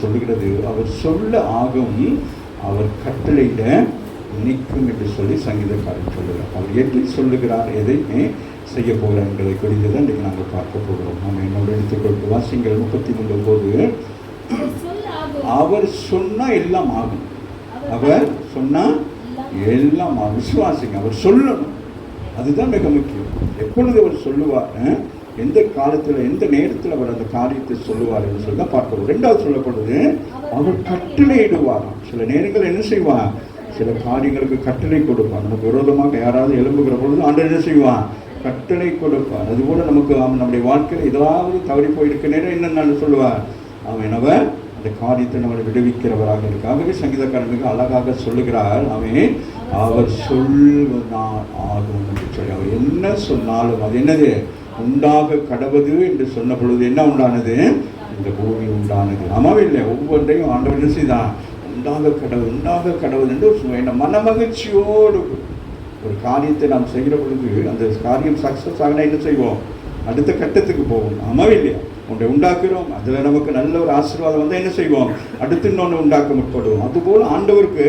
சொல்லுகிறது, அவர் சொல்ல ஆகும், அவர் கட்டளையிட நிற்கும் என்று சொல்லி சங்கீதக்காரன் சொல்லுகிறார். அவர் எப்படி சொல்லுகிறார்? எதையுமே செய்ய போகிறோம் என்பதை குறித்து தான் இன்றைக்கு நாங்கள் பார்க்க போகிறோம். நம்ம என்னோட எடுத்துக்கொண்டு வாசிங்கள் 33:9. அவர் சொன்னா எல்லாம் ஆகும். அவர் சொன்னா எல்லாம் ஆகும். விசுவாசிங்க, அவர் சொல்லணும், அதுதான் மிக முக்கியம். எப்பொழுது அவர் சொல்லுவார், எந்த காலத்தில் எந்த நேரத்தில் அவர் அந்த காரியத்தை சொல்லுவார் என்று சொல்லி தான் பார்க்கிறோம். 2வது சொல்லப்படுது, அவர் கட்டளையிடுவாராம். சில நேரங்கள் என்ன செய்வார், சில காரியங்களுக்கு கட்டளை கொடுப்பார். நமக்கு விரோதமாக யாராவது எழும்புகிற பொழுது ஆண்டவர் என்ன செய்வார், கட்டளை கொடுப்பார். அதுபோல நமக்கு நம்முடைய வாழ்க்கையில் ஏதாவது தவறி போயிருக்க நேரம் என்னென்னு சொல்லுவார், அவன் அவர் அந்த காரியத்தை நம்மளை விடுவிக்கிறவராக இருக்கு. ஆகவே சங்கீதக்காரன் மிக அழகாக சொல்லுகிறார், அவன் அவர் சொல்வதால் ஆகும் என்று சொல்லி. அவர் என்ன சொன்னாலும் அது என்னது, உண்டாக கடவுது என்று சொன்ன பொழுது என்ன உண்டானது, இந்த பூமி உண்டானது. ஆமாவே இல்லை, ஒவ்வொன்றையும் ஆண்டவர் என்ன செய்தான், உண்டாக கடவுள் என்று மனமகிழ்ச்சியோடு ஒரு காரியத்தை நாம் செய்கிற பொழுது அந்த காரியம் சக்ஸஸ் ஆகினா என்ன செய்வோம், அடுத்த கட்டத்துக்கு போவோம். ஆமாவே இல்லையா, ஒன்றை உண்டாக்குறோம், அதில் நமக்கு நல்ல ஒரு ஆசீர்வாதம் வந்து என்ன செய்வோம், அடுத்து இன்னொன்று உண்டாக்க முற்படுவோம். அதுபோல் ஆண்டவருக்கு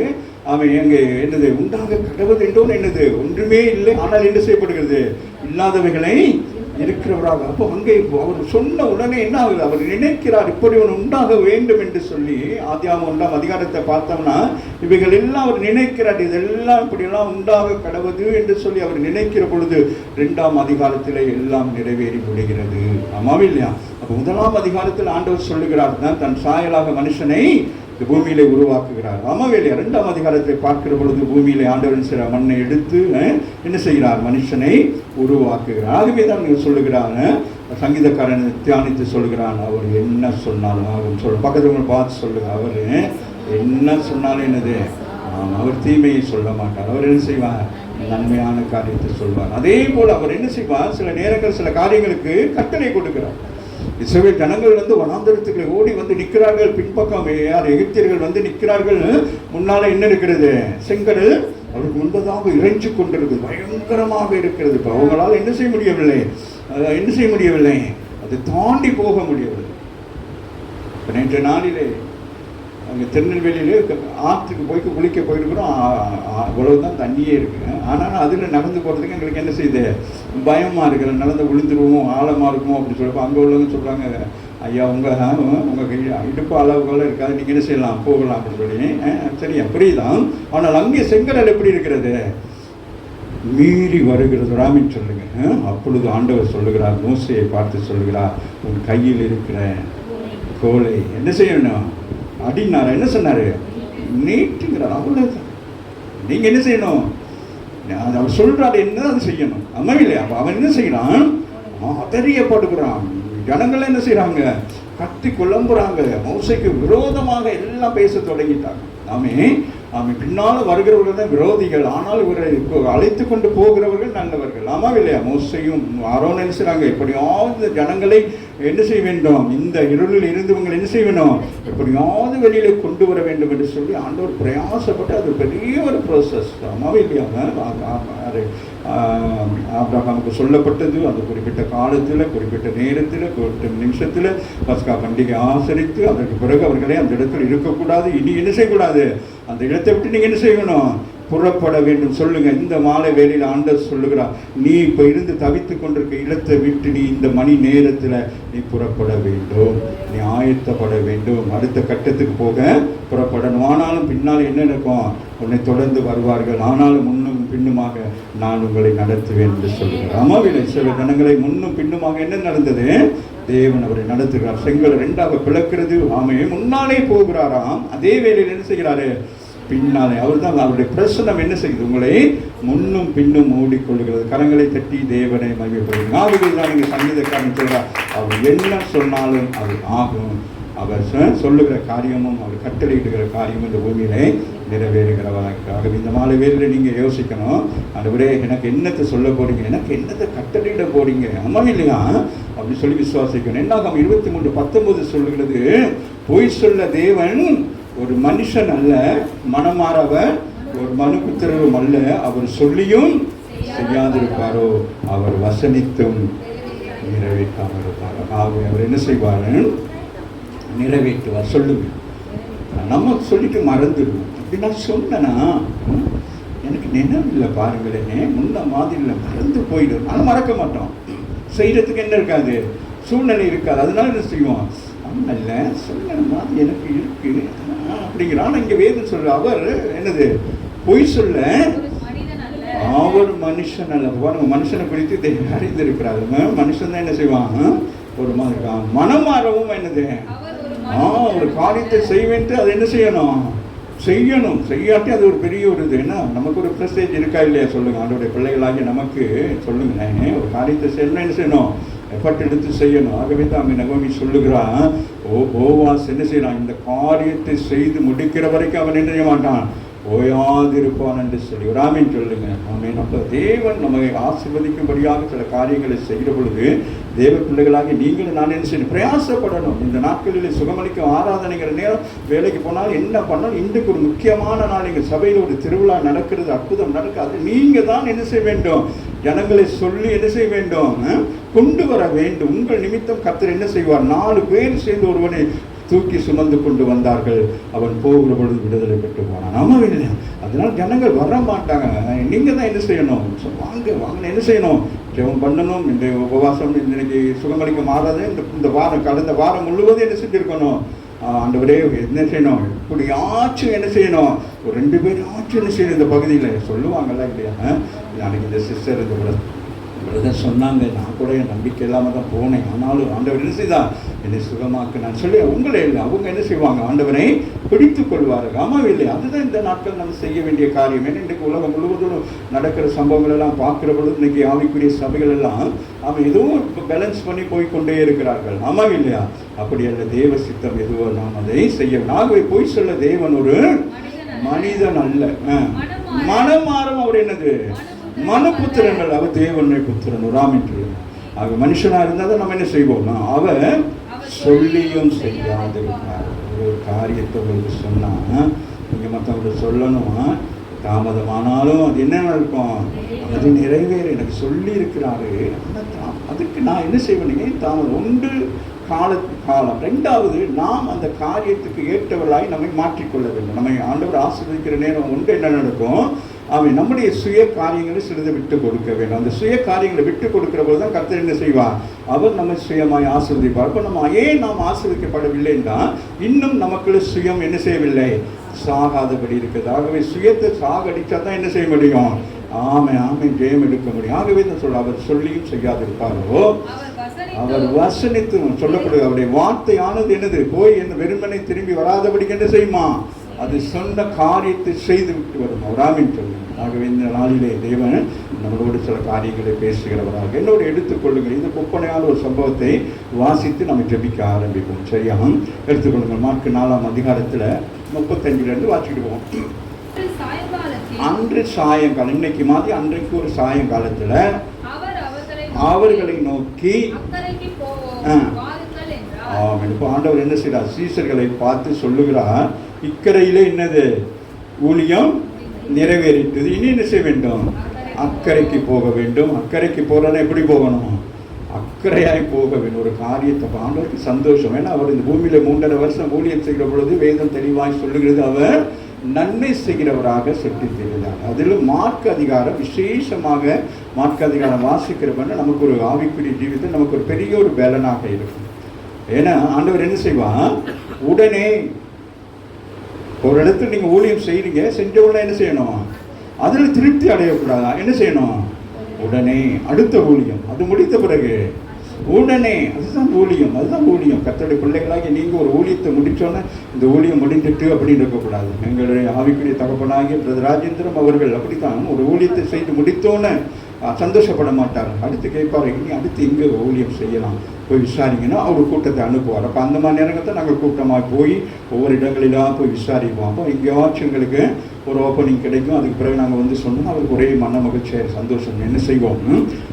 அவன் எங்கே என்னது, உண்டாக கடவுள் என்றோன்னு என்னது, ஒன்றுமே இல்லை, ஆனால் என்ன செய்யப்படுகிறது, இல்லாதவைகளை இருக்கிறவராக. அப்போ அங்கே அவர் சொன்ன உடனே என்ன ஆகுது, அவர் நினைக்கிறார் இப்படி ஒன்று உண்டாக வேண்டும் என்று சொல்லி. ஆதியாகமம் 1ஆம் அதிகாரத்தை பார்த்தோம்னா இவைகள் எல்லாம் அவர் நினைக்கிறார், இதெல்லாம் இப்படியெல்லாம் உண்டாக கடவுது என்று சொல்லி அவர் நினைக்கிற பொழுது 2ஆம் அதிகாரத்தில் எல்லாம் நிறைவேறி முடிகிறது. ஆமாவே இல்லையா. அப்போ 1ஆம் அதிகாரத்தில் ஆண்டவர் சொல்லுகிறார் தான், தன் சாயலாக மனுஷனை இந்த பூமியிலே உருவாக்குகிறார். ஆமாவே இல்லையா. 2ஆம் அதிகாரத்தை பார்க்கிற பொழுது பூமியிலே ஆண்டவரின் சில மண்ணை எடுத்து என்ன செய்கிறார், மனுஷனை உருவாக்குகிறார். ஆகவே தான் நீங்கள் சொல்லுகிறாங்க, சங்கீதக்காரன் தியானித்து சொல்லுகிறான், அவர் என்ன சொன்னாலும் ஆகும் சொல்ல. பக்கத்தில் பார்த்து சொல்லுங்க, அவர் என்ன சொன்னாலும் என்னது, அவர் தீமையை சொல்ல மாட்டார். அவர் என்ன செய்வார், நன்மையான காரியத்தை சொல்வார். அதே போல் அவர் என்ன செய்வார், சில நேரங்கள் சில காரியங்களுக்கு கட்டளை கொடுக்கிறார். இஸ்ரவேல் ஜனங்கள் வந்து வனாந்தரத்துக்கு ஓடி வந்து நிற்கிறார்கள். பின்பக்கம் யார், எகிப்தியர்கள் வந்து நிற்கிறார்கள். முன்னால என்ன இருக்கிறது, செங்கடல் அவருக்கு முன்பதாக இறைஞ்சு கொண்டிருக்கிறது, பயங்கரமாக இருக்கிறது. இப்போ அவங்களால் என்ன செய்ய முடியவில்லை, அதை தாண்டி போக முடியவில்லை. நேற்று நாளிலே அங்கே திருநெல்வேலியிலே ஆற்றுக்கு குளிக்க போயிருக்கிறோம். அவ்வளவுதான் தண்ணியே இருக்குங்க. ஆனால் அதில் நடந்து போகிறதுக்கு எங்களுக்கு என்ன செய்யுது, பயமாக இருக்கிற, நடந்து விழுந்துருவோம், ஆழமாக இருக்குமோ அப்படின்னு சொல்லிப்போ அங்கே உள்ளவங்க சொல்கிறாங்க, ஐயா உங்கள் இடுப்பு அளவுகள் இருக்காது, நீங்கள் என்ன செய்யலாம், போகலாம் அப்படின்னு சொல்லி. சரியா, புரியுதான். ஆனால் அங்கே செங்கடல் எப்படி இருக்கிறது, மீறி வருகிறது ராமின்னு சொல்லுங்க. அப்பொழுது ஆண்டவர் சொல்லுகிறார், மோசையை பார்த்து சொல்லுகிறார், உன் கையில் இருக்கிற கோலை என்ன செய்யணும் அப்படின்னாரா, என்ன சொன்னாரு, நீட்டுங்கிறார். அவ்வளவுதான், நீங்க என்ன செய்யணும், அவர் சொல்றாரு என்ன அது செய்யணும். அம்மா இல்லையா. அவன் என்ன செய்யறான், அதறியப்படுகிறான். ஜனங்கள் என்ன செய்யறாங்க, கத்தி குழம்புறாங்க. மோசைக்கு விரோதமாக எல்லாம் பேச தொடங்கிட்டாங்க. அவன் பின்னால் வருகிறவர்கள் தான் விரோதிகள், ஆனால் இவரை அழைத்து கொண்டு போகிறவர்கள் நல்லவர்கள். ஆமாம் இல்லையா. மோசையும் ஆரோன் என்ன செய்றாங்க, எப்படியாவது ஜனங்களை என்ன செய்ய வேண்டும், இந்த இருளில் இருந்தவங்களை என்ன செய்ய வேண்டும், எப்படியாவது வெளியில கொண்டு வர வேண்டும் என்று சொல்லி ஆண்டவர் பிரயாசப்பட்டு, அது பெரிய ஒரு ப்ரோசஸ். ஆமாவே இல்லையா. ஆபிரகாமுக்கு சொல்லப்பட்டது, அந்த குறிப்பிட்ட காலத்தில், குறிப்பிட்ட நேரத்தில், குறிப்பிட்ட நிமிஷத்தில் பஸ்கா பண்டிகை ஆசரித்து அதற்கு பிறகு அவர்களே அந்த இடத்தில் இருக்கக்கூடாது, இனி என்ன செய்யக்கூடாது, அந்த இடத்தை விட்டு நீங்கள் என்ன செய்யணும், புறப்பட வேண்டும். சொல்லுங்க, இந்த மாலை வேளையில் ஆண்டவர் சொல்லுகிறார், நீ இப்போ இருந்து தவித்து கொண்டிருக்க இடத்தை விட்டு நீ இந்த மணி நேரத்தில் நீ புறப்பட வேண்டும், நீ ஆயத்தப்பட வேண்டும், அடுத்த கட்டத்துக்கு போக புறப்படணும். ஆனாலும் பின்னால் என்ன இருக்கும், உன்னை தொடர்ந்து வருவார்கள், ஆனாலும் முன்னும் பின்னுமாக நான் உங்களை நடத்துவேன் என்று சொல்லுகிறார். அம்மாவிலே சில ஜனங்களை முன்னும் பின்னுமாக என்ன நடந்தது, தேவன் அவரை நடத்துகிறார். செங்கல் 2ஆக பிளக்கிறது. ஆமையே முன்னாலே போகிறாராம், அதே வேளையில் என்ன செய்கிறாரு, பின்னாலே. அவர் தான் அவருடைய பிரசனம் என்ன செய்யுது, உங்களை முன்னும் பின்னும் மூடிக்கொள்கிறது. கரங்களை தட்டி தேவனை மகிமைப்படுங்க. ஆகவே தான் நீங்கள் சங்கீதக்காரன் சொல்றார், அவர் என்ன சொன்னாலும் அது ஆகும். அவர் சொல்லுகிற காரியமும் அவர் கட்டளையிடுகிற காரியமும் இந்த பூமியிலே நிறைவேறுகிறவராக. இந்த மாலை வேலையில் நீங்கள் யோசிக்கணும், ஆண்டவரே எனக்கு என்னத்தை சொல்ல போறீங்க, எனக்கு என்னத்தை கட்டளையிட போறீங்க, அம்மா இல்லையா அப்படி சொல்லி விசுவாசிக்கணும். என்னாகும் 23:19 சொல்லுகிறது, பொய் சொல்ல தேவன் ஒரு மனுஷன் அல்ல, மனமாறவர் ஒரு மனுபுத்திரரும் அல்ல, அவர் சொல்லியும் செய்யாதிருப்பாரோ, அவர் வசனித்தும் நிறைவேற்றாமல் இருப்பார். ஆகவே அவர் என்ன செய்வார், நிறைவேற்றுவார். சொல்லுங்க, நம்ம சொல்லிட்டு மறந்துடுவோம். அப்படி நான் சொன்னேன்னா எனக்கு நினைவில்லை பாருங்களேனே, முன்ன மாதிரி இல்லை, மறந்து போயிடும். ஆனால் மறக்க மாட்டோம். செய்கிறதுக்கு என்ன இருக்காது, சூழ்நிலை இருக்காது. அதனால என்ன செய்வோம், இல்லை சொல்ல மாதிரி எனக்கு இருக்கு அப்படிங்கிறான். இங்கே வேதம் சொல்ற அவர் என்னது, பொய் சொல்ல அவர் மனுஷன் அல்ல. பாருங்க, மனுஷனை குறித்து அறிந்திருக்கிறாரு. மனுஷன் தான் என்ன செய்வான், ஒரு மாதிரி இருக்கான். மனம் மாறவும் என்னது, ஒரு காரியத்தை செய்வேன்ட்டு அதை என்ன செய்யணும், செய்யணும். செய்யாட்டி அது ஒரு பெரிய ஒரு இது. என்ன நமக்கு ஒரு ப்ரெஸ்டேஜ் இருக்கா இல்லையா சொல்லுங்க, அவருடைய பிள்ளைகளாகி நமக்கு சொல்லுங்களேன். ஒரு காரியத்தை செய்யணும், என்ன செய்யணும், எஃபர்ட் எடுத்து செய்யணும். ஆகவே தான் அங்கே நகோமி சொல்லுகிறான், போவாஸ் என்ன செய்யறான், இந்த காரியத்தை செய்து முடிக்கிற வரைக்கும் அவன் என்ன செய்ய மாட்டான், ஓயாதிருப்பான் என்று சொல்லி ஒரு ஆமீன் சொல்லுங்க. ஆமீன். அப்போ தேவன் நம்மை ஆசீர்வதிக்கும்படியாக சில காரியங்களை செய்கிற பொழுது தேவ பிள்ளைகளாகி நீங்களும் நான் என்ன செய்யணும், பிரயாசப்படணும். இந்த நாட்களில் சுகமளிக்கும் ஆராதனைங்கிற நேரம் வேலைக்கு போனால் என்ன பண்ணணும், இன்றைக்கு ஒரு முக்கியமான நாள் எங்கள் சபையில் ஒரு திருவிழா நடக்கிறது, அற்புதம் நடக்காது. நீங்கள் தான் என்ன செய்ய வேண்டும், ஜனங்களை சொல்லி என்ன செய்ய வேண்டும், கொண்டு வர வேண்டும். உங்கள் நிமித்தம் கர்த்தர் என்ன செய்வார், 4 பேர் சேர்ந்து ஒருவனை தூக்கி சுமந்து கொண்டு வந்தார்கள். அவன் போகிற பொழுது விடுதலை பெற்று போனான். ஆமாம் இல்லை, அதனால ஜனங்கள் வர மாட்டாங்க. நீங்கள் தான் என்ன செய்யணும், வாங்க என்ன செய்யணும், ஜெபம் பண்ணணும். இந்த உபவாசம் இன்னைக்கு சுகமளிக்க மாறாது. இந்த வாரம் கடந்த வாரம் முழுவதும் என்ன செஞ்சுருக்கணும், ஆண்டவரே என்ன செய்யணும், இப்படியாச்சும் என்ன செய்யணும், ஒரு 2 பேர் ஆச்சும் என்ன செய்யணும். இந்த பகுதியில் சொல்லுவாங்கல்ல இல்லையா, நாளைக்கு இந்த சிஸ்டர் இந்த பிரதர் சொன்னாங்க, நான் கூட என் நம்பிக்கை இல்லாமல் தான் போனேன், ஆனாலும் ஆண்டவர் என்ன செய்தா என்னை சுகமாக்கு நான் சொல்லி அவங்களே இல்லை, அவங்க என்ன செய்வாங்க, ஆண்டவரை பிடித்து கொள்வார்கள். ஆமாம் இல்லை, அதுதான் இந்த நாட்கள் நம்ம செய்ய வேண்டிய காரியம். ஏன்னா இன்றைக்கு உலகம் முழுவதும் நடக்கிற சம்பவங்கள் எல்லாம் பார்க்குற பொழுது இன்றைக்கி ஆவிக்குரிய சபைகள் எல்லாம் அவன் எதுவும் இப்போ பேலன்ஸ் பண்ணி போய்கொண்டே இருக்கிறார்கள். ஆமாம் இல்லையா, அப்படி அல்ல, தேவ சித்தம் எதுவோ நாம் அதை செய்ய. ஆகவே போய் சொல்ல தேவன் ஒரு மனிதன் அல்ல, மனம் மாறும். அவர் என்னது, மனுபுத்திரங்கள். அவர் தேவனை புத்திரன் ஒரு ஆமீன். ஆக மனுஷனாக இருந்தால் தான் நம்ம என்ன செய்வோம்னா, அவர் சொல்லியும் செய்யாதிருக்கிறார். ஒரு காரியத்தை உங்களுக்கு சொன்னால் நீங்கள் மற்றவங்களுக்கு சொல்லணும், தாமதமானாலும் அது என்ன இருக்கும், அது நிறைவேற எனக்கு சொல்லி இருக்கிறாரு. அதுக்கு நான் என்ன செய்வேனீங்க, தாமதம் ஒன்று காலம். 2வது, நாம் அந்த காரியத்துக்கு ஏற்றவர்களாய் நம்மை மாற்றிக்கொள்ள வேண்டும். நம்மை ஆண்டவர் ஆசீர்வதிக்கிற நேரம் ஒன்று என்ன நடக்கும், அவன் நம்முடைய சுய காரியங்களை சிறிது விட்டு கொடுக்க வேண்டும். அந்த சுய காரியங்களை விட்டு கொடுக்கிற போது தான் கர்த்தர் என்ன செய்வார், அவர் நம்ம சுயமாய் ஆசீர்வதிப்பார். இப்போ நம்ம ஏன் நாம் ஆசீர்வதிக்கப்படவில்லைன்னா, இன்னும் நமக்குள்ள சுயம் என்ன செய்யவில்லை, சாகாதபடி இருக்குது. ஆகவே சுயத்தை சாகடிச்சா தான் என்ன செய்ய முடியும், ஆமை ஜெயம் எடுக்க முடியும். ஆகவே தான் சொல்ல, அவர் சொல்லியும் செய்யாதிருப்பாரோ, அவர் வசனித்தும் சொல்லப்படுது. அவருடைய வார்த்தையானது என்னது, போய் என்ன வெறுமனை திரும்பி வராதபடிக்கு என்ன செய்யுமா, அது சொன்ன காரியத்தை செய்து விட்டு வரும். அவர் ஆமீன் சொல்லுங்க. ஆகவே இந்த நாளிலே தேவன் நம்மளோடு சில காரியங்களை பேசுகிறவராக என்னோடு எடுத்துக்கொள்ளுங்கள். இந்த ஒப்பனையான ஒரு சம்பவத்தை வாசித்து நம்ம ஜெபிக்க ஆரம்பிப்போம். சரியா, எடுத்துக்கொள்ளுங்கள். மார்க்கு 4ஆம் அதிகாரத்தில் 35 வாசிக்கிட்டு போவோம். அன்று சாயங்காலம், இன்னைக்கு மாதிரி அன்றைக்கு ஒரு சாயங்காலத்தில் அவர்களை நோக்கி இப்போ ஆண்டவர் என்ன செய்கிறார், சீசர்களை பார்த்து சொல்லுகிறார், இக்கரையிலே என்னது ஊழியம் நிறைவேறிட்டது, இனி என்ன செய்ய வேண்டும், அக்கறைக்கு போக வேண்டும். அக்கறைக்கு போகிறோன்னா எப்படி போகணும், அக்கறையாய் போக வேண்டும். ஒரு காரியத்தை ஆண்டவருக்கு சந்தோஷம். ஏன்னா அவர் இந்த பூமியில் 3.5 வருஷம் ஊழியம் செய்கிற பொழுது வேதம் தெளிவாய் சொல்லுகிறது, அவர் நன்மை செய்கிறவராக சென்று தெரிந்தார். அதிலும் மார்க்கு அதிகாரம், விசேஷமாக மார்க்கு அதிகாரம் வாசிக்கிறவன நமக்கு ஒரு ஆவிக்குரிய ஜீவித்தை நமக்கு ஒரு பெரிய ஒரு பலனாக இருக்கும். ஏன்னா ஆண்டவர் என்ன செய்வான், உடனே ஒரு இடத்துல நீங்கள் ஊழியம் செய்கிறீங்க, செஞ்ச உடனே என்ன செய்யணும், அதில் திருப்தி அடையக்கூடாதா, என்ன செய்யணும், உடனே அடுத்த ஊழியம், அது முடித்த பிறகு உடனே, அதுதான் ஊழியம். கர்த்தருடைய பிள்ளைகளாகி நீங்கள் ஒரு ஊழியத்தை முடித்தோன்னே இந்த ஊழியம் முடிந்துட்டு அப்படின்னு இருக்கக்கூடாது. எங்களுடைய ஆவிக்குரிய தகப்பனாகிய பிரதர் ராஜேந்திரம் அவர்கள் அப்படித்தான், ஒரு ஊழியத்தை செய்து முடித்தோன்னே சந்தோஷப்பட மாட்டார். அடுத்து கேட்பார், இனி அடுத்து எங்கே ஊழியம் செய்யலாம், போய் விசாரிங்கன்னா அவர் கூட்டத்தை அனுப்புவார். அப்போ அந்த மாதிரி நேரத்தை நாங்கள் கூட்டமாக போய் ஒவ்வொரு இடங்களிலாம் போய் விசாரிப்போம். அப்போ எங்கேயாச்சும் எங்களுக்கு ஒரு ஓப்பனிங் கிடைக்கும். அதுக்கு பிறகு நாங்கள் வந்து சொன்னோம், அவருக்கு ஒரே மன மகிழ்ச்சியாக சந்தோஷம். என்ன செய்வோம்,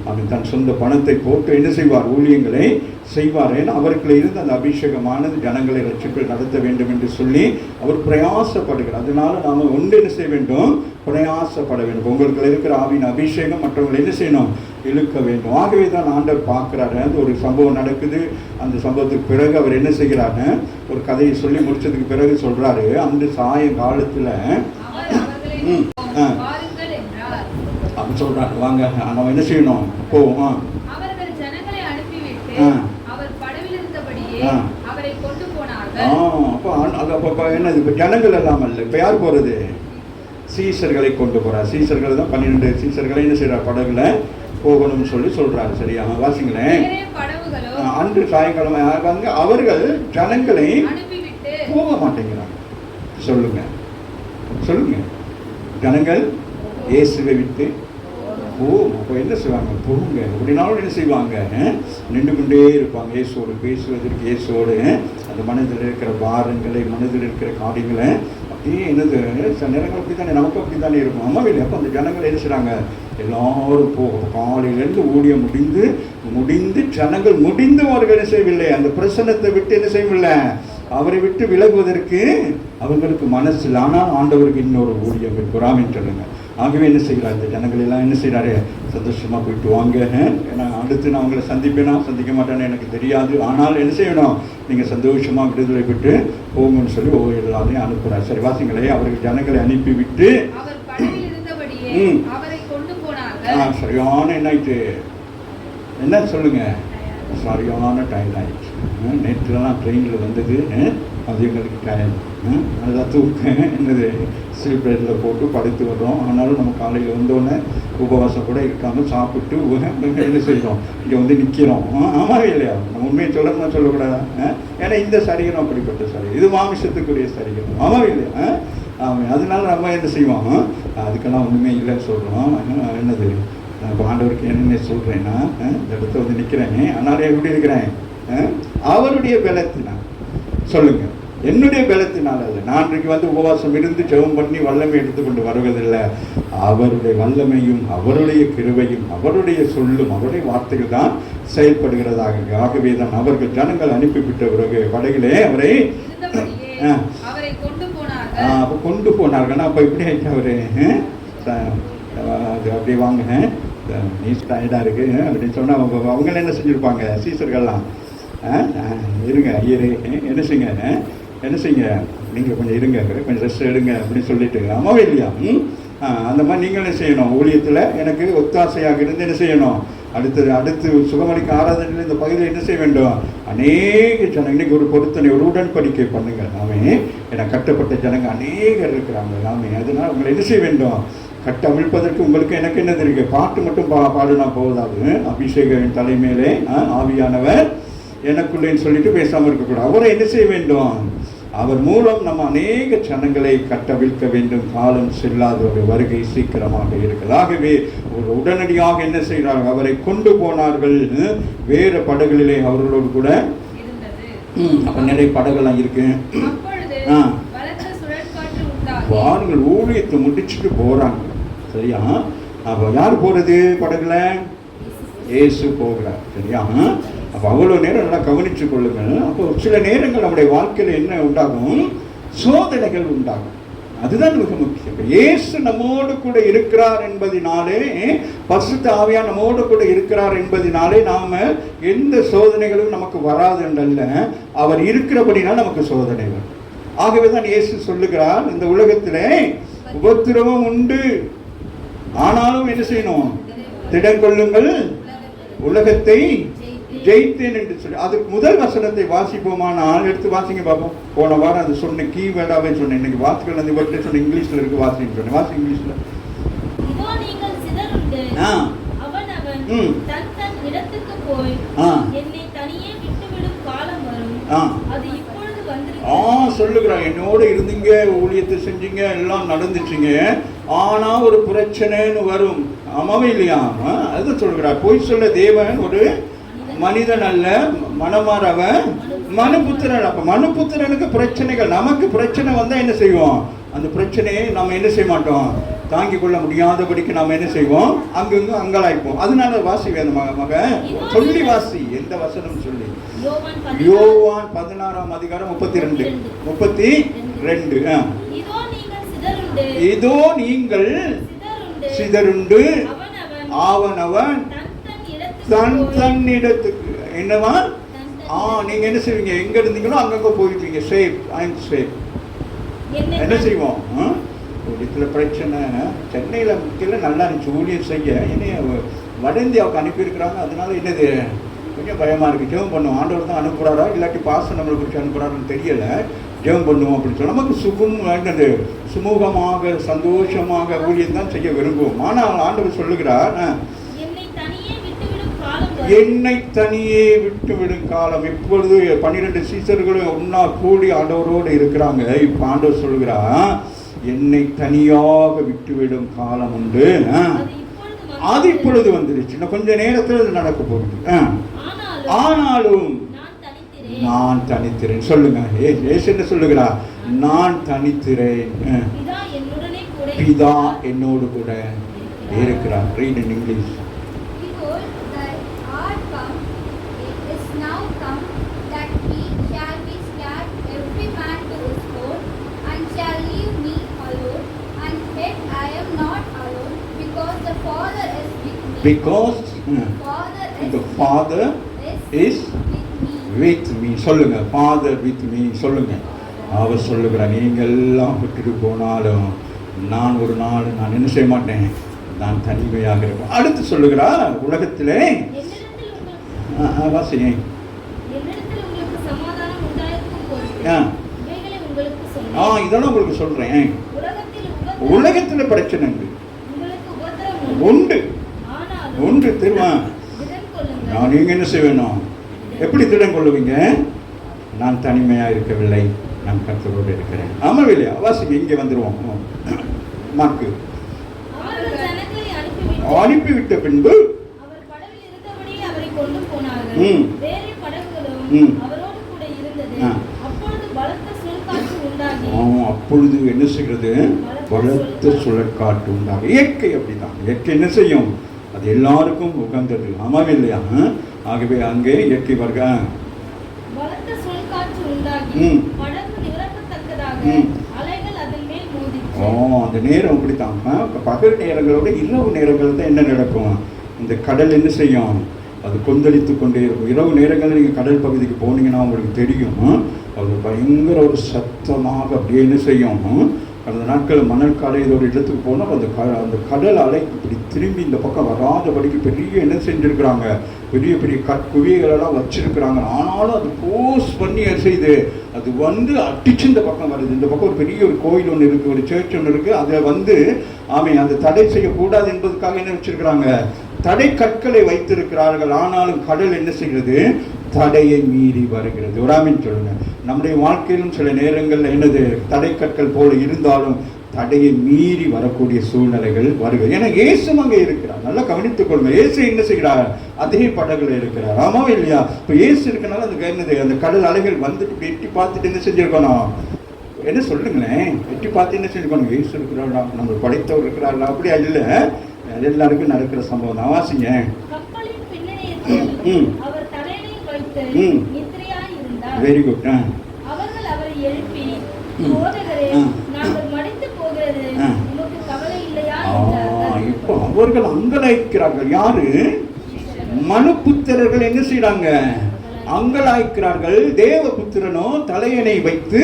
அவர் தன் சொந்த பணத்தை போட்டு என்ன செய்வார், ஊழியங்களை செய்வார். ஏன்னா அவர்களை இருந்து அந்த அபிஷேகமானது ஜனங்களை ரட்சிப்பில் நடத்த வேண்டும் என்று சொல்லி அவர் பிரயாசப்படுகிறார். அதனால நாம் ஒன்று என்ன செய்ய வேண்டும், பிரயாசப்பட வேண்டும். உங்களுக்கு இருக்கிற ஆவியின் அபிஷேகம் மற்றவங்களை என்ன செய்யணும், இழுக்க வேண்டும். ஆகவே தான் ஆண்டவர் பார்க்குறாரு. அந்த ஒரு சம்பவம் நடக்குது. அந்த சம்பவத்துக்கு பிறகு அவர் என்ன செய்கிறாரு, ஒரு கதையை சொல்லி முடிச்சதுக்கு பிறகு சொல்றாரு, அந்த சாயங்காலத்தில் அப்ப சொல்றாங்க, வாங்க நம்ம என்ன செய்யணும் போவோம். அவர்கள் ஜனங்களை அனுப்பிவிட்டு அவர் படவில் இருந்தபடியே அவரை கொண்டு போனார்கள். அப்ப என்னது, இப்ப ஜனங்கள் எல்லாம் அல்ல, இப்ப யார் போறது? சீசர்களை கொண்டு போறார். சீசர்கள் தான் 12 சீசர்களை என்ன செய்யறார், படகுல போகணும்னு சொல்றாரு. சரியா, வாசிங்களேன். அன்று சாயங்காலம் வந்து அவர்கள் ஜனங்களை போக மாட்டேங்கிறாங்க. சொல்லுங்க சொல்லுங்க, ஜனங்கள் இயேசுவை விட்டு அப்போ என்ன செய்வாங்க, போங்க அப்படின்னாலும் என்ன செய்வாங்க, நின்று கொண்டே இருப்பாங்க. இயேசோடு பேசுவதற்கு, இயேசோடு அந்த மனதில் இருக்கிற பாரங்களை, மனதில் இருக்கிற காரியங்களை அப்படியே என்னது, சில நேரங்கள் அப்படி தானே, நமக்கு அப்படி தானே இருக்கும். அம்மா இல்லை. அப்போ அந்த ஜனங்கள் என்ன செய்கிறாங்க, எல்லாரும் காலையிலேருந்து ஊழியம் முடிந்து ஜனங்கள் முடிந்து அவர்கள் என்ன செய்யவில்லை, அந்த பிரசன்னத்தை விட்டு என்ன செய்யவில்லை, அவரை விட்டு விலகுவதற்கு அவர்களுக்கு மனசு இல்லை. ஆனால் ஆண்டவருக்கு இன்னொரு ஊழியம் இருக்கிறான்னு சொல்லுங்க. ஆகவே என்ன செய்கிறார், இந்த ஜனங்கள் எல்லாம் என்ன செய்கிறாரு, சந்தோஷமாக போயிட்டு வாங்க, ஏன்னா அடுத்து நான் அவங்களை சந்திப்பேனா சந்திக்க மாட்டேன்னு எனக்கு தெரியாது, ஆனால் என்ன செய்யணும், நீங்கள் சந்தோஷமாக விடுதலை பெற்று போங்கன்னு சொல்லி ஒவ்வொரு எல்லாரையும் அனுப்புகிறார். சரி, வாசிங்களே. அவர்கள் ஜனங்களை அனுப்பிவிட்டு சரியான என்ன ஆயிட்டு, என்ன சொல்லுங்க, சரியான டைம் ஆயிடுச்சு. நேற்றுலாம் ட்ரெயினில் வந்தது, அது எங்களுக்கு டைம், அதுதான் தூக்கம் என்னது, ஸ்லீப்பரில் போட்டு படுத்து வர்றோம். ஆனாலும் நம்ம காலையில் வந்தோடனே உபவாசம் கூட இருக்காமல் சாப்பிட்டு என்ன செய்கிறோம், இங்கே வந்து நிற்கிறோம். ஆமாவே இல்லையா, நம்ம உண்மையை சொல்லணும்னா சொல்லக்கூடாது. ஏன்னா இந்த சரீரம் அப்படிப்பட்ட சரீரம், இது மாமிசத்துக்குரிய சரீரம். ஆமாவே இல்லையா. ஆமாம். அதனால நம்ம என்ன செய்வோம், அதுக்கெல்லாம் ஒன்றுமே இல்லைன்னு சொல்கிறோம். என்னது, நான் இப்போ ஆண்டவருக்கு என்னென்ன சொல்கிறேன்னா, இந்த இடத்துல வந்து நிற்கிறேன், அதனால எப்படி இருக்கிறேன், அவருடைய பலத்தினால். சொல்லுங்க, என்னுடைய பலத்தினால் அல்ல. நான் இன்றைக்கு வந்து உபவாசம் இருந்து ஜெபம் பண்ணி வல்லமை எடுத்துக்கொண்டு வருவதில்லை. அவருடைய வல்லமையும் அவருடைய கிருபையும் அவருடைய சொல்லும் அவருடைய வார்த்தைகள் தான் செயல்படுகிறதாக. ஆகவே தான் அவர்கள் ஜனங்கள் அனுப்பிவிட்ட பிறகு படகிலே அவரை கொண்டு போனார்கள். அப்போ எப்படி ஆயிட்டு அவரு, அது அப்படியே வாங்க, நீ டயர்டாக இருக்கு அப்படின்னு சொன்னால் அவங்க என்ன செஞ்சுருப்பாங்க, சீசர்கள்லாம், இருங்க ஐயரே, என்ன செய்யுங்க நீங்கள் கொஞ்சம் இருங்க, கொஞ்சம் ரெஸ்ட் எடுங்க அப்படின்னு சொல்லிட்டு. அம்மாவே இல்லையா. அந்த மாதிரி நீங்கள் என்ன செய்யணும், ஊழியத்தில் எனக்கு ஒத்தாசையாக இருந்து என்ன செய்யணும், அடுத்து சுகமளிக்க ஆராதனையில் இந்த பகுதியில் என்ன செய்ய வேண்டும், அநேக ஜனங்க இன்னைக்கு ஒரு பொருத்தனை, ஒரு உடன்படிக்கை பண்ணுங்க. நாமே என கட்டப்பட்ட ஜனங்க அநேகர் இருக்கிறாங்க. நாமே அதனால் உங்களை என்ன செய்ய வேண்டும், கட்டவிழ்ப்பதற்கு உங்களுக்கு எனக்கு என்ன தெரியும், பாட்டு மட்டும் பாடுனா போவதாவது, அபிஷேகம் தலைமையிலே ஆவியானவர் எனக்குள்ளேன்னு சொல்லிட்டு பேசாமல் இருக்கக்கூடாது. அவரை என்ன செய்ய வேண்டும், அவர் மூலம் நம்ம அநேக ஜனங்களை கட்டவிழ்க்க வேண்டும். காலம் செல்லாதவருடைய வருகை சீக்கிரமாக இருக்கிறது. ஆகவே உடனடியாக என்ன செய்கிறார்கள், அவரை கொண்டு போனார்கள். வேறு படகுகளிலே அவர்களோடு கூட அப்ப நிறைய படகுலாம் இருக்கு. பாருங்கள், ஊழியத்தை முடிச்சுட்டு போறாங்க. சரியா, அப்போ யார் போறது படகுல, இயேசு போகிறார். சரியா, அப்போ அவ்வளோ நேரம் நல்லா கவனித்து கொள்ளுங்கள். அப்போ சில நேரங்கள் நம்முடைய வாழ்க்கையில் என்ன உண்டாகும், சோதனைகள் உண்டாகும். அதுதான் மிக முக்கியம். இயேசு நம்மோடு கூட இருக்கிறார் என்பதினாலே, பரிசுத்த ஆவியார் நம்மோடு கூட இருக்கிறார் என்பதினாலே நாம எந்த சோதனைகளும் நமக்கு வராது என்றல்ல, அவர் இருக்கிறபடினால் நமக்கு சோதனைகள். ஆகவே தான் இயேசு சொல்லுகிறார், இந்த உலகத்திலே உபத்திரவம் உண்டு, ஆனாலும் என்ன செய்யணும், திடம் கொள்ளுங்கள், உலகத்தை ஜெயித்தேன் என்று சொல்லி. அதுக்கு முதல் வசனத்தை வாசிப்போமானால், எடுத்து வாசிங்க பார்ப்போம். போன வாரம் அது சொன்ன கீவேர்டாவே சொன்னேன். இன்னைக்கு வாசிகள் அந்த பற்றி சொன்ன இங்கிலீஷ்ல இருக்கு, வாசிங்க சொன்னேன். வாசி இங்கிலீஷ்ல. சொல்லுகிறான், என்னோட இருந்தீங்க, ஊழியத்தை செஞ்சீங்க, எல்லாம் நடந்துச்சுங்க, ஆனா ஒரு பிரச்சனைன்னு வரும். ஆமாவே இல்லையா. அது சொல்லுகிறார், போய் சொல்ல தேவன் ஒரு மனிதன் அல்ல, மனமாறவன் மனுபுத்திரன். அப்ப மனுபுத்திரனுக்கு பிரச்சனைகள், நமக்கு பிரச்சனை வந்தா என்ன செய்வோம், அந்த பிரச்சனையை நம்ம என்ன செய்ய மாட்டோம், தாங்கிக் கொள்ள முடியாதபடிக்கு நாம் என்ன செய்வோம், அங்கங்க அங்கலாய்ப்போம். அதனால வாசி வேதமாக சொல்லி வாசி, எந்த வசனம் சொல்லி, யோவான் 16ஆம் அதிகாரம் 32. இதோ நீங்கள் சிதறுண்டு அவனவன் தன் இடத்துக்கு என்னவா, நீங்க என்ன செய்வீங்க, எங்க இருந்தீங்களோ அங்கங்க போயிடுவீங்க. சேஃப், ஐ அம் சேஃப். என்ன செய்வோம், ஊழியத்தில் பிரச்சனை. சென்னையில் முக்கியம் நல்லா இருந்துச்சு ஊழியம் செய்ய, என்னைய வட இந்தியாவுக்கு அனுப்பியிருக்கிறாங்க. அதனால என்னது கொஞ்சம் பயமாக இருக்குது. ஜெபம் பண்ணுவோம், ஆண்டவர் தான் அனுப்புகிறாரா இல்லாட்டி பாசம் நம்மளை குறித்து அனுப்புகிறாருன்னு தெரியலை. ஜெபம் பண்ணுவோம் அப்படின்னு சொல்லி நமக்கு சுகம் வேண்டது, சுமூகமாக சந்தோஷமாக ஊழியம் தான் செய்ய விரும்புவோம். ஆனால் ஆண்டவர் சொல்லுகிறார், என்னை தனியே விட்டுவிடும் காலம். இப்பொழுது 12 சீசர்களும் ஒன்னா கூடி ஆண்டவரோடு இருக்கிறாங்க. இப்ப ஆண்டவர் சொல்லுகிறார், என்னை தனியாக விட்டுவிடும் காலம் உண்டு. அது இப்பொழுது வந்துருச்சு, இன்னும் கொஞ்ச நேரத்தில் அது நடக்க போகுது. ஆனாலும் நான் தனித்திறேன். சொல்லுங்க, ஏசு என்ன சொல்லுகிறா? நான் தனித்திறேன், பிதா என்னோடு கூட இருக்கிறார். Read in English. Because the Father is with me. சொல்லுங்க, Father with me. சொல்லுங்க. அவர் சொல்லுகிறார், நீங்கள் எல்லாம் விட்டுட்டு போனாலும் நான் ஒரு நாள் நான் என்ன செய்ய மாட்டேன், நான் தனிமையாக இருப்பேன். அடுத்து சொல்லுகிறார், உலகத்திலே வாசிங்க. இதெல்லாம் உங்களுக்கு சொல்றேன். உலகத்துல பிரச்சனை உண்டு உண்டு தெரியுமா? நீங்க என்ன செய்யணும்? எப்படி திடம் கொள்ளுவீங்க? நான் தனிமையா இருக்கவில்லை, நான் கர்த்தரோடு இருக்கிறேன். ஆமா இல்லையா? வாசிங்க, இங்கே வந்துருவோம். மார்க்கு. அனுப்பிவிட்ட பின்பு அப்பொழுது என்ன செய்கிறது? பலத்த சுழற்காற்று உண்டாக. இயற்கை அப்படிதான். இயற்கை என்ன செய்யும்? அது எல்லாருக்கும் உகந்தது. ஆமாவே இல்லையா? ஆகவே அங்கே இயற்கை வர்க்க அந்த நேரம் அப்படித்தான். பகல் நேரங்களோட இரவு நேரங்கள் தான் என்ன நடக்கும்? இந்த கடல் என்ன செய்யும்? அது கொந்தளித்து கொண்டே இருக்கும். இரவு நேரங்களில் நீங்கள் கடல் பகுதிக்கு போனீங்கன்னா உங்களுக்கு தெரியும், அது பயங்கர ஒரு சத்தமாக அப்படியே என்ன செய்யும். கடந்த நாட்கள் மணல் காலையில் ஒரு இடத்துக்கு போனால் அந்த கடல் அலை இப்படி திரும்பி இந்த பக்கம் வராதபடிக்கு பெரிய என்ன செஞ்சுருக்கிறாங்க, பெரிய பெரிய கற்குவியங்களெல்லாம் வச்சிருக்கிறாங்க. ஆனாலும் அது போஸ் பண்ணி செய்து அது வந்து அடிச்சு இந்த பக்கம் வருது. இந்த பக்கம் ஒரு பெரிய ஒரு கோயில் ஒன்று இருக்குது, ஒரு சர்ச் ஒன்று இருக்குது. அதை வந்து அந்த தடை செய்யக்கூடாது என்பதுக்காக என்ன வச்சிருக்கிறாங்க? தடை கற்களை வைத்திருக்கிறார்கள். ஆனாலும் கடல் என்ன செய்கிறது? தடையை மீறி வருகிறது. ஒரு ஆமீன் சொல்லுங்க. நம்முடைய வாழ்க்கையிலும் சில நேரங்களில் என்னது, தடை கற்கள் போல இருந்தாலும் தடையை மீறி வரக்கூடிய சூழ்நிலைகள் வருகிறது. ஏன்னா இயேசு அங்கே இருக்கிறார். நல்லா கவனித்துக் கொள்ளுங்க. இயேசு என்ன செய்கிறார்? அதே படகுல இருக்கிறார். ஆமா இல்லையா? இப்போ இயேசு இருக்கனால அது என்னது, அந்த கடல் அலைகள் வந்துட்டு எட்டி பார்த்துட்டு என்ன செஞ்சிருக்கணும்? என்ன சொல்லுங்களேன், எட்டி பார்த்து என்ன செஞ்சுக்கணும்? இயேசு இருக்கிறாரா, நம்ம படைத்தவர் இருக்கிறாரா? அப்படியா? இல்லை, எல்லாருக்கும் நடக்கிற சம்பவம் தான். வாசிங்க. Very good. இப்போ அவர்கள் அங்கலாய்க்கிறார்கள். யாரு? மனுபுத்திரர்கள் என்ன செய்யறாங்க? அங்கலாய்க்கிறார்கள். தேவபுத்திரனோ தலையணை வைத்து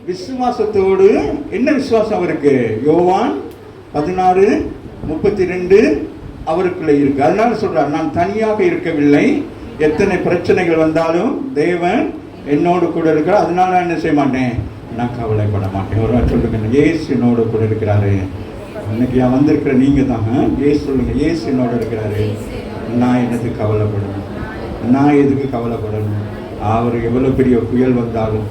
விசுவாசத்தோடு, என்ன விசுவாசம் அவருக்கு? யோவான் 16:32 அவருக்குள்ள இருக்கு. அதனால சொல்றார், நான் தனியாக இருக்கவில்லை, எத்தனை பிரச்சனைகள் வந்தாலும் தேவன் என்னோடு கூட இருக்கிறார், அதனால என்ன செய்ய மாட்டேன், நான் கவலைப்பட மாட்டேன். ஒரு சொல்லுங்க, ஏசு என்னோடு கூட இருக்கிறாரு. இன்னைக்கு வந்திருக்கிற நீங்க தான் ஏசு சொல்லுங்க, ஏசு என்னோட இருக்கிறாரு, நான் எதுக்கு கவலைப்படணும், நான் எதுக்கு கவலைப்படணும். அவர் எவ்வளோ பெரிய புயல் வந்தாலும்,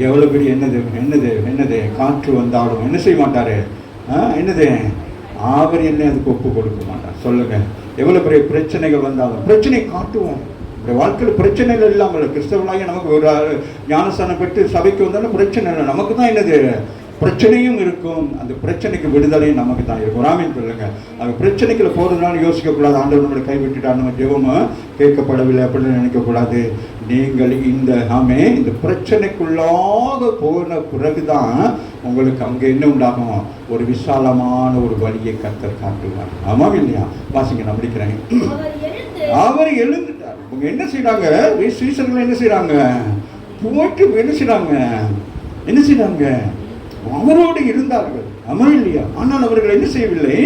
எவ்வளோ பெரிய என்னது காற்று வந்தாலும் என்ன செய்ய மாட்டாரு? என்னது, அவர் என்ன அதுக்கு ஒப்பு கொடுக்க மாட்டார். சொல்லுங்க, எவ்வளோ பெரிய பிரச்சனைகள் வந்தாலும் பிரச்சனை காட்டுவோம். இந்த வாழ்க்கையில் பிரச்சனைகள் இல்லாமல் கிறிஸ்தவனாக நமக்கு ஒரு ஞானஸ்தானம் பெற்று சபைக்கு வந்தாலும் பிரச்சனை இல்லை. நமக்கு தான் என்னது பிரச்சனையும் இருக்கும், அந்த பிரச்சனைக்கு விடுதலையும் நமக்கு தான் இருக்கும். ராமின் சொல்லுங்க, அந்த பிரச்சனைக்குள்ள போகிறதுனால யோசிக்கக்கூடாது, ஆண்டவர் நம்மளை கைவிட்டுட்டார், நம்ம ஜெபமும் கேட்கப்படவில்லை அப்படின்னு நினைக்கக்கூடாது. நீங்கள் இந்த பிரச்சனைக்குள்ளாக போன பிறகுதான் உங்களுக்கு அங்கே என்ன உண்டாகும், ஒரு விசாலமான ஒரு வழியை கர்த்தர் காட்டுவார். ஆமாம் இல்லையா? வாசிங்க, நான் முடிக்கிறேன். அவர் எழுந்துட்டார். இவங்க என்ன செய்யறாங்க? சீசர்கள் என்ன செய்யறாங்க? போயிட்டு என்ன செய்யறாங்க? அவரோடு இருந்தார்கள். அமர் இல்லையா? ஆனால் அவர்கள் என்ன செய்யவில்லை?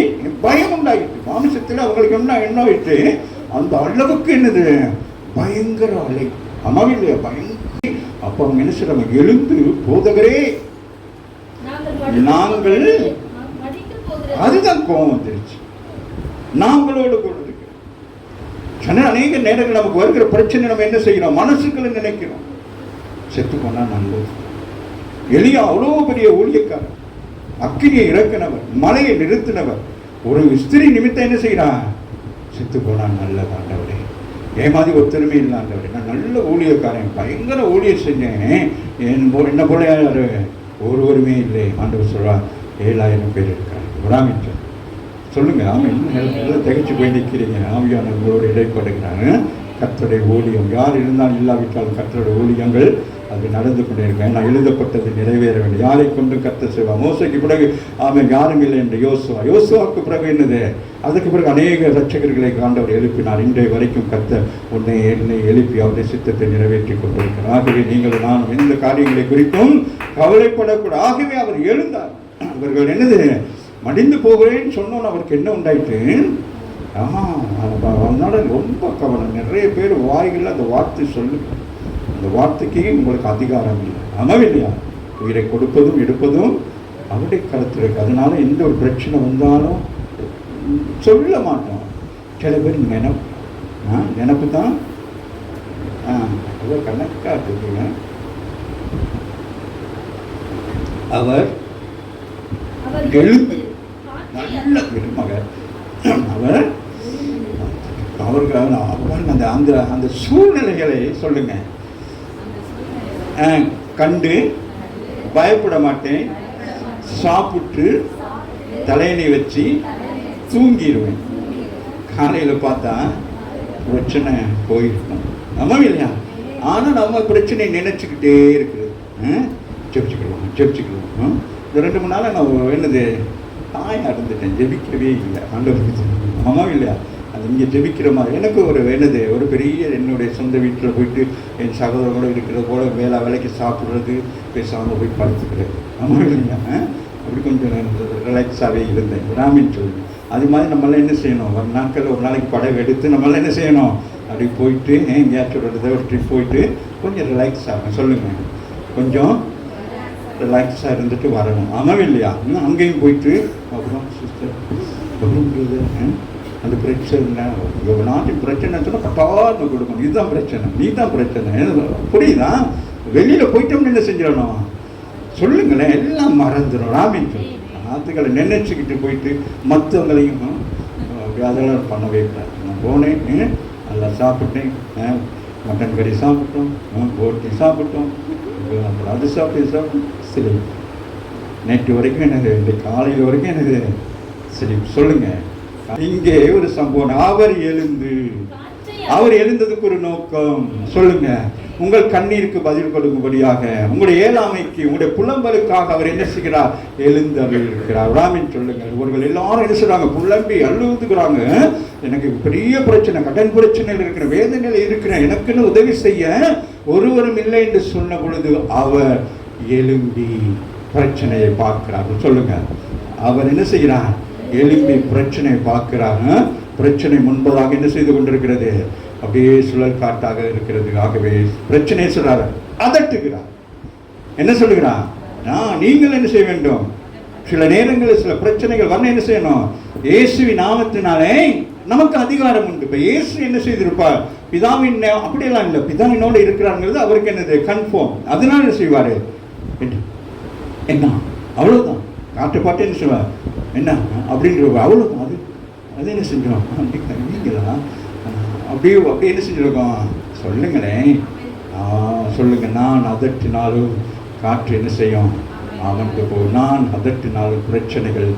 பயம் உண்டாயிற்று. மாமிசத்தில் அவங்களுக்கு என்ன ஆயிற்று? அந்த அளவுக்கு என்னது? பயங்கர அலை. அமர் இல்லையா? பயங்கர. அப்ப அவங்க என்ன செய்றாங்க? எழுந்து, போதகரே நாங்கள், அதுதான் கோபம் வந்துருச்சு. நாங்களோடு கூட இருக்கிறோம். அநேக நேரங்கள் நமக்கு வருகிற பிரச்சனை நம்ம என்ன செய்யறோம்? மனசுக்குள்ள நினைக்கிறோம், செத்து போனா நல்லது. எலியா அவ்வளோ பெரிய ஊழியக்காரர், அக்கினியை இறக்கினவர், மலையை நிறுத்தினவர். ஒரு ஸ்திரீ நிமித்தம் என்ன செய்யறான்? செத்து போனா நல்லது ஆண்டவரே, ஏமாதி ஒருத்தருமே இல்லை ஆண்டவரே, நான் நல்ல ஊழியக்காரன், பயங்கர ஊழியர் செஞ்சேன், என்ன போல யாரு ஒருவருமே இல்லை. ஆண்டவர் சொல்றார், 7000 பேர் இருக்காங்க. விடாமிச்சு சொல்லுங்க. ஆமாம், எல்லாம் திகைச்சு போய் நிற்கிறீங்க. ஆவியான உங்களோட இடைப்படுகிறாங்க. கர்த்தருடைய ஊழியம் யார் இருந்தாலும் இல்லாவிட்டாலும் கர்த்தருடைய ஊழியங்கள் அது நடந்து கொண்டே இருக்கேன். நான் எழுதப்பட்டது நிறைவேற வேண்டும். யாரை கொண்டு கர்த்தர் செய்வார்? மோசைக்கு பிறகு ஆமாம் யாரும் இல்லை என்று யோசுவாவுக்கு பிறகு என்னது? அதுக்கு பிறகு அநேக இரட்சகர்களை ஆண்டவர் எழுப்பினார். இன்றைய வரைக்கும் கர்த்தர் என்னை எழுப்பி அவருடைய சித்தத்தை நிறைவேற்றி கொண்டிருக்கிறார். ஆகவே நீங்கள் நான் எந்த காரியங்களை குறித்தும் கவலைப்படக்கூடாது. ஆகவே அவர் எழுந்தார். அவர்கள் என்னது? மடிந்து போகிறேன்னு சொன்னோன்னு அவருக்கு என்ன உண்டாயிட்டு? அதனால ரொம்ப கவனம். நிறைய பேர் வாய்களில் அந்த வார்த்தை சொல்லுங்க, அந்த வார்த்தைக்கு உங்களுக்கு அதிகாரம் இல்லை. இல்லையா? உயிரை கொடுப்பதும் எடுப்பதும் அவருடைய கருத்து இருக்கு. அதனால எந்த ஒரு பிரச்சனை வந்தாலும் சொல்ல மாட்டோம். சில பேர் நினப்பு தான் கணக்காக இருக்குங்க. அவர் எழுந்து நல்ல பெருமக அவர் அவர்கள் அந்த சூழ்நிலைகளை சொல்லுங்க. கண்டு பயப்பட மாட்டேன், சாப்பிட்டு தலையணை வச்சு தூங்கிடுவேன். காலையில் பார்த்தா பிரச்சனை போயிருக்கும். நம்ம இல்லையா? ஆனால் நம்ம பிரச்சனை நினைச்சுக்கிட்டே இருக்குது. ஜெபிச்சுக்கிடுவோம். இந்த 2-3 நாளாக நான் என்னது தாயாக இருந்துட்டேன், ஜெபிக்கவே இல்லை. ஆண்டவருக்கு ஆமாம் இல்லையா? அது இங்கே ஜெபிக்கிற மாதிரி எனக்கு ஒரு என்னது ஒரு பெரிய என்னுடைய சொந்த வீட்டில் போயிட்டு என் சகோதரங்களோட இருக்கிறது போல வேலைக்கு சாப்பிட்றது, பேசாமல் போய் படுத்துக்கிறது. ஆமாம் இல்லையா? அப்படி கொஞ்சம் ரிலாக்ஸாகவே இருந்தேன். ராமின்னு சொல்லுவேன். அது மாதிரி நம்மளாம் என்ன செய்யணும்? ஒரு நாட்கள் ஒரு நாளைக்கு படம் எடுத்து நம்மளாம் என்ன செய்யணும்? அப்படி போயிட்டு எங்கேயாச்சும் ஒரு ட்ரிப் போயிட்டு கொஞ்சம் ரிலாக்ஸ் ஆகும். சொல்லுங்கள், கொஞ்சம் ரிலாக்ஸாக இருந்துட்டு வரணும். ஆமாம் இல்லையா? அங்கேயும் போயிட்டு அப்புறம் சிஸ்டர் அந்த பிரச்சனை நாட்டின் பிரச்சனை சொன்னால் கட்டார்னு கொடுக்கணும். இதுதான் பிரச்சனை, நீ தான் பிரச்சனை. புரியுதா? வெளியில் போயிட்டோம்னு என்ன செஞ்சிடணும்? சொல்லுங்களேன், எல்லாம் மறந்துடும். ராமின் சொல்லி ஆத்துக்களை நினைச்சுக்கிட்டு போயிட்டு மற்றவங்களையும் அதெல்லாம் பண்ணவே கூடாது. நான் போனேன், நல்லா சாப்பிட்டேன், மட்டன் கறி சாப்பிட்டோம், போட்டி சாப்பிட்டோம், அப்புறம் அது சாப்பிட்டோம். சரி, நேற்று வரைக்கும் என்னது, இந்த காலையில் வரைக்கும் என்னது சரி. சொல்லுங்க, இங்கே ஒரு சம்பவம். அவர் எழுந்ததுக்கு ஒரு நோக்கம். சொல்லுங்க, உங்கள் கண்ணீருக்கு பதில் கொடுக்கும்படியாக, உங்களுடைய ஏழாமைக்கு, உங்களுடைய புலம்பலுக்காக அவர் என்ன செய்கிறார்? எழுந்தருள் இருக்கிறார். ராமின் சொல்லுங்க. இவர்கள் எல்லாரும் என்ன செய்றாங்க? புலம்பி அழுதுகிறாங்க. எனக்கு பெரிய பிரச்சனை, கடன் பிரச்சனையில் இருக்கிற, வேதனையில் இருக்கிறேன், எனக்குன்னு உதவி செய்ய ஒருவரும் இல்லை என்று சொன்ன பொழுது அவர் எழும்பி பிரச்சனையை பார்க்கிறார். சொல்லுங்க, அவர் என்ன செய்கிறார்? எழும்பி பிரச்சனையை பார்க்கிறார். பிரச்சனை முன்பதாக என்ன செய்து கொண்டிருக்கிறது? அப்படியே சுழல் காட்டாக இருக்கிறது. ஆகவே பிரச்சனை சொல்றாரு, அதட்டுகிறார். என்ன சொல்லுகிறார்? நீங்கள் என்ன செய்ய வேண்டும்? சில நேரங்களில் சில பிரச்சனைகள் வரணும், என்ன செய்யணும்? இயேசுவின் நாமத்தினாலே நமக்கு அதிகாரம் உண்டு. இப்ப இயேசு என்ன செய்திருப்பார்? பிதாவின் அப்படியெல்லாம் இல்லை, பிதாவினோடு இருக்கிறாங்கிறது அவருக்கு என்னது? கன்ஃபார்ம். அதனால என்ன செய்வாரு? என்ன அவ்வளவுதான். காட்டுப்பாட்டு என்ன செய்வார்? என்ன அப்படின்ற அவ்வளவுதான். அது என்ன செஞ்சோம்? நீங்களா அப்படியே என்ன செஞ்சிருக்கோம்? சொல்லுங்களேன், சொல்லுங்க. நான் அதட்டினாலும் காற்று என்ன செய்யும்? அவனுக்கு போகும். நான் அதட்டினாலும் பிரச்சனைகள்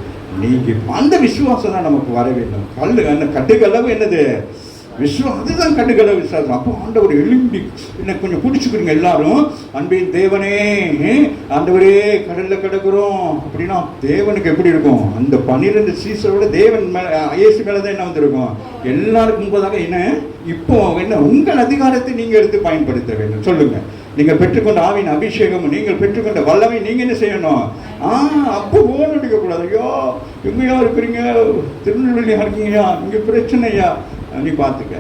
நீங்கி. அந்த விசுவாசம் தான் நமக்கு வர வேண்டும். அந்த கட்டுகளவு என்னது? விசுவாசம். அதுதான் கட்டுகள விசுவாசம். அப்போ ஆண்டவர் எழும்பி என்ன கொஞ்சம் பிடிச்சிக்கிறீங்க எல்லாரும். அன்பின் தேவனே, ஆண்டவரே கடல்ல கிடக்குறோம் அப்படின்னா தேவனுக்கு எப்படி இருக்கும்? அந்த 12 சீசரோட தேவன் இயேசு மேலதான் என்ன வந்திருக்கும்? எல்லாருக்கும் முன்பதாக என்ன இப்போ என்ன உங்கள் அதிகாரத்தை நீங்க எடுத்து பயன்படுத்த வேண்டும். சொல்லுங்க, நீங்கள் பெற்றுக்கொண்ட ஆவின் அபிஷேகம், நீங்கள் பெற்றுக்கொண்ட வல்லமை நீங்க என்ன செய்யணும்? அப்போ ஓன் அடிக்கக்கூடாது. ஐயோ எங்கேயா இருக்கிறீங்க, திருநெல்வேலியா இருக்கீங்கயா, இங்கே பிரச்சனையா, நீ பார்த்துக்க.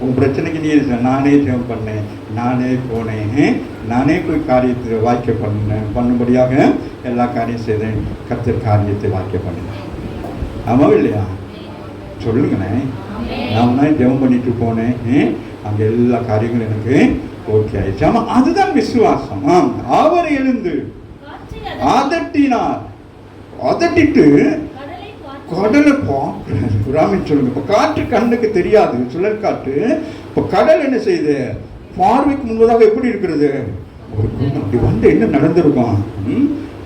உன் பிரச்சனைக்கு நீ நானே ஜெபம் பண்ணேன், நானே போனேன், நானே போய் காரியத்தை வாக்கிய பண்ணும்படியாக எல்லா காரியம் செய்தேன். கர்த்தர் காரியத்தை வாக்கிய பண்ணினேன். ஆமாம் இல்லையா? சொல்லுங்களேன். நான் தான் ஜெபம் பண்ணிட்டு போனேன், அங்கே எல்லா காரியங்களும் எனக்கு ஓகே ஆயிடுச்சு. ஆமா, அதுதான் விசுவாசம். அவர் எழுந்து அதட்டினார். அதட்டிட்டு கடலை பார்க்கிறார். ராமின் சொல்லுங்க. இப்போ காற்று கண்ணுக்கு தெரியாது, சுழல் காற்று. இப்போ கடல் என்ன செய்யுது? பார்வைக்கு முன்பதாக எப்படி இருக்கிறது? அப்படி வந்து என்ன நடந்திருக்கும்?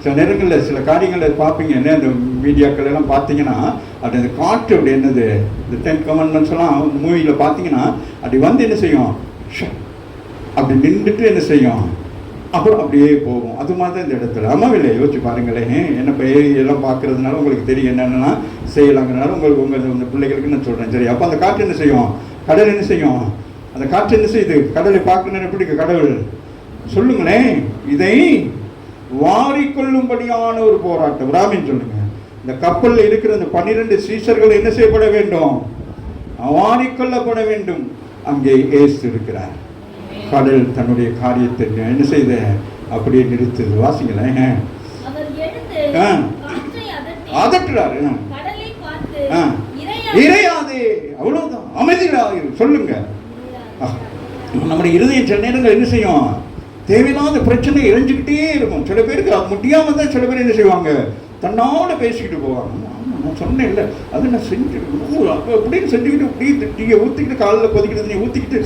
சில நேரங்களில் சில காரியங்களை பார்ப்பீங்க, என்ன இந்த மீடியாக்கள் எல்லாம் பார்த்தீங்கன்னா, அப்படி அந்த காற்று அப்படி என்னது, இந்த 10 Commandments எல்லாம் மூவியில் பார்த்தீங்கன்னா அப்படி வந்து என்ன செய்யும்? அப்படி நின்றுட்டு என்ன செய்யும்? அப்புறம் அப்படியே போகும். அது மாதிரி தான் இந்த இடத்துல. அம்மாவில்லை, யோசிச்சு பாருங்களேன். என்ன இப்போ எல்லாம் பார்க்கறதுனால உங்களுக்கு தெரியும் என்னென்னா செய்யலாங்கிறனால உங்களுக்கு உங்கள் பிள்ளைகளுக்கு நான் சொல்கிறேன். சரி, அப்போ அந்த காற்று என்ன செய்யும்? கடல் என்ன செய்யும்? அந்த காற்று என்ன செய்யுது? கடலை பார்க்கணுன்னு எப்படி கடவுள் சொல்லுங்களேன். இதை வாரிக்கொள்ளும்படியான ஒரு போராட்டம். ராமின் சொல்லுங்க. இந்த கப்பலில் இருக்கிற அந்த 12 சீஷர்கள் என்ன செய்யப்பட வேண்டும்? வாரிக்கொள்ளப்பட வேண்டும். அங்கே இயேசு இருக்கிறார். கடல் தன்னுடைய காரியத்தை என்ன செய்த அப்படியே நிறுத்துது. வாசிங்களேன். அதட்டுறாரு. இறையாதே, அவ்வளவுதான், அமைதியாக சொல்லுங்க. நம்முடைய இருதயம் சில நேரங்கள் என்ன செய்யும்? தேவையில்லாத பிரச்சனை இறைஞ்சிக்கிட்டே இருக்கும். சில பேருக்கு அது முடியாம தான் சில பேர் என்ன செய்வாங்க? தன்னோட பேசிக்கிட்டு போவாங்க. நான் சொன்னேன் இல்லை, அது நான் செஞ்சுட்டு அப்படின்னு செஞ்சுக்கிட்டு இப்படி டீயை ஊற்றிக்கிட்டு காலில் கொதிக்கிட்டு நீ ஊற்றிக்கிட்டு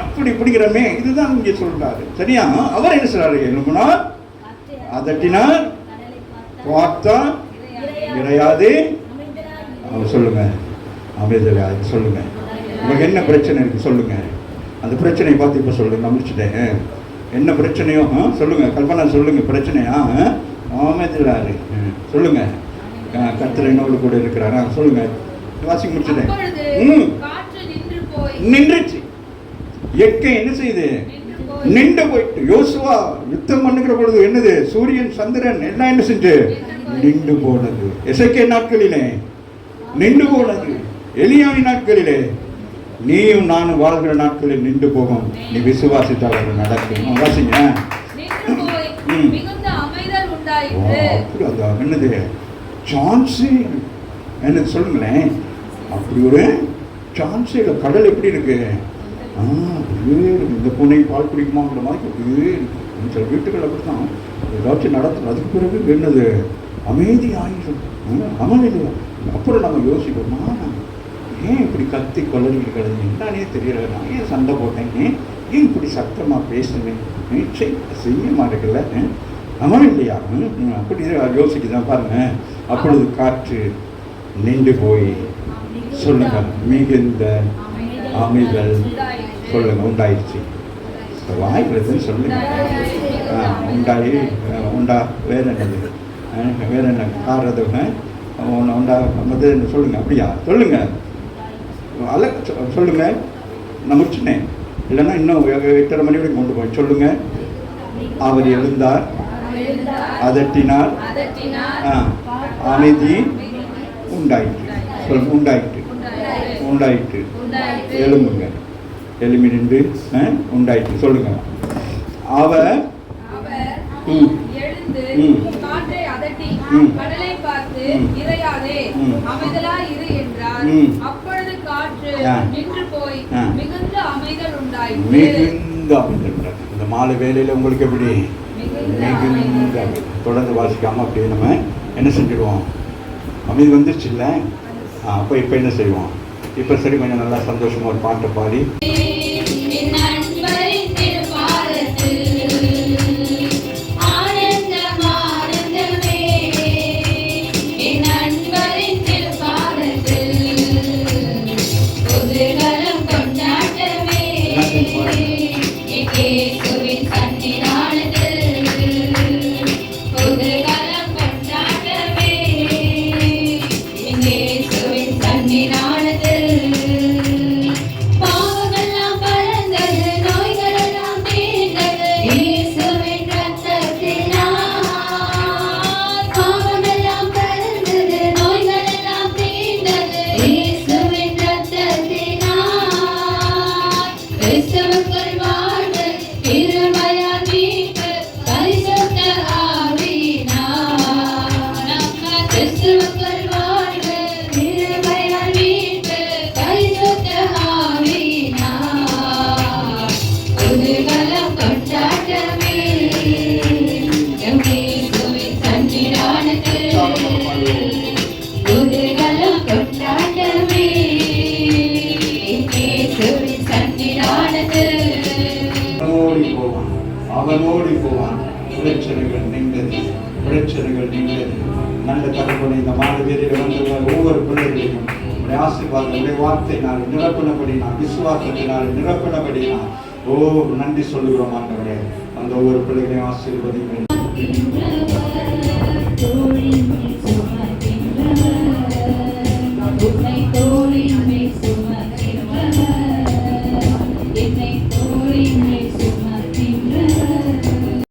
அப்படி இப்படிங்கிறமே. இதுதான் இங்கே சொல்றாரு. சரியா? அவர் என்ன சொல்றாரு? எழுப்புனா அதட்டினார், பார்த்தா இறையாது. அவர் சொல்லுங்க, அமைதியாக சொல்லுங்க. உங்களுக்கு என்ன பிரச்சனை இருக்கு சொல்லுங்க. அந்த பிரச்சனையை பார்த்து இப்போ சொல்லுங்க. முடிச்சுட்டேன். என்ன பிரச்சனையோ சொல்லுங்க. கல்பனா சொல்லுங்க. பிரச்சனையா? அமைதியாரு சொல்லுங்க. கர்த்தர் என்னோடு கூட இருக்கிறாரா? சொல்லுங்க. வாசிக்க முடிச்சுட்டேன். நின்றுச்சு. இயற்கை என்ன செய்யுது? நின்று போயிட்டு. யோசுவா யுத்தம் பண்ணுகிற பொழுது என்னது? சூரியன் சந்திரன் எல்லாம் என்ன செஞ்சு நின்று போனது. எசேக்கியேல் நாட்களிலே நின்று போனது. எலியாவின் நாட்களிலே நீயும் நானும் வாழ்கிற நாட்களில் நின்று போகும். நீ விசுவாசித்தால் நடக்கும். வாசிங்க. என்னது சான்ஸே என்னது சொல்லுங்களேன். அப்படி ஒரு சான்ஸே இல்லை. கடல் எப்படி இருக்கு? அப்படியே இருக்கு. இந்த பூனை பால் குடிக்குமாங்கிற மாதிரி அப்படியே இருக்கு. சில வீட்டுகள் அப்படித்தான் ஏதாச்சும் நடத்தும். அதுக்கு பிறகு என்னது அமைதி ஆயிடும். அமைதி. அப்புறம் நம்ம யோசிப்போம், ஏன் இப்படி கத்தி கொள்ளறிட்டு கிடந்து என்னன்னே தெரியல, நான் ஏன் சண்டை போட்டேன், ஏன் இப்படி சத்தமாக பேசுனேன், செய்ய மாட்டேங்கல. ஆமாம் இல்லையா? அப்படி யோசிக்குதான் பாருங்க. அப்பொழுது காற்று நின்று போய் சொல்லுங்க மிகுந்த அமைதல் சொல்லுங்க உண்டாயிடுச்சு. வாய்க்கிறதுன்னு சொல்லுங்க. உண்டாயி உண்டா வேற என்னது? வேற என்ன காரதுங்க உண்டா மது சொல்லுங்க. அப்படியா? சொல்லுங்க. சொல்லுங்க. நான் முடிச்சுனேன். இல்லைன்னா இன்னும் 8:30 மணி வரைக்கும் கொண்டு போய் சொல்லுங்க. அவர் எழுந்தார், அதட்டினார், அமைதி உண்டாயிற்று. சொல்லுங்க. உண்டாயிற்று. உண்டாயிற்று. எழும்புங்க. எழுமி நின்று உண்டாயிற்று. சொல்லுங்க. அவர் காற்றை அதட்டி கடலை பார்த்து இறையாதே அமைதலாய் இரு என்றார். அப்பொழுது காற்று நின்று போய் மிகுந்த அமைதல் உண்டாயிற்று. மிகுந்த அமைதல். இந்த மாலை வேலையில உங்களுக்கு எப்படி மிகுந்த தொடர்ந்து வாசிக்காம அப்படியே நம்ம என்ன செஞ்சிடுவோம்? அமைதி வந்துருச்சு இல்லை? அப்போ இப்போ என்ன செய்வோம்? இப்போ சரி, கொஞ்சம் நல்லா சந்தோஷமா ஒரு பாட்டை பாடி பாவங்கள்லாம் பறந்தது அவன் ஓடி போவான். பிரச்சனைகள் நீண்டது, பிரச்சனைகள் நீண்டது. நல்ல தகப்பனை இந்த மாதவீரில் வந்துள்ள ஒவ்வொரு பிள்ளைகளையும் உடைய ஆசீர்வாதம், உடைய வார்த்தையினால் நிரப்பினபடினால், விசுவாசத்தினால் நிரப்பினபடினால் நன்றி சொல்லுகிறோம் ஆண்டவரே. அந்த ஒவ்வொரு பிள்ளைகளையும் ஆசீர்வதிக்கிறேன்.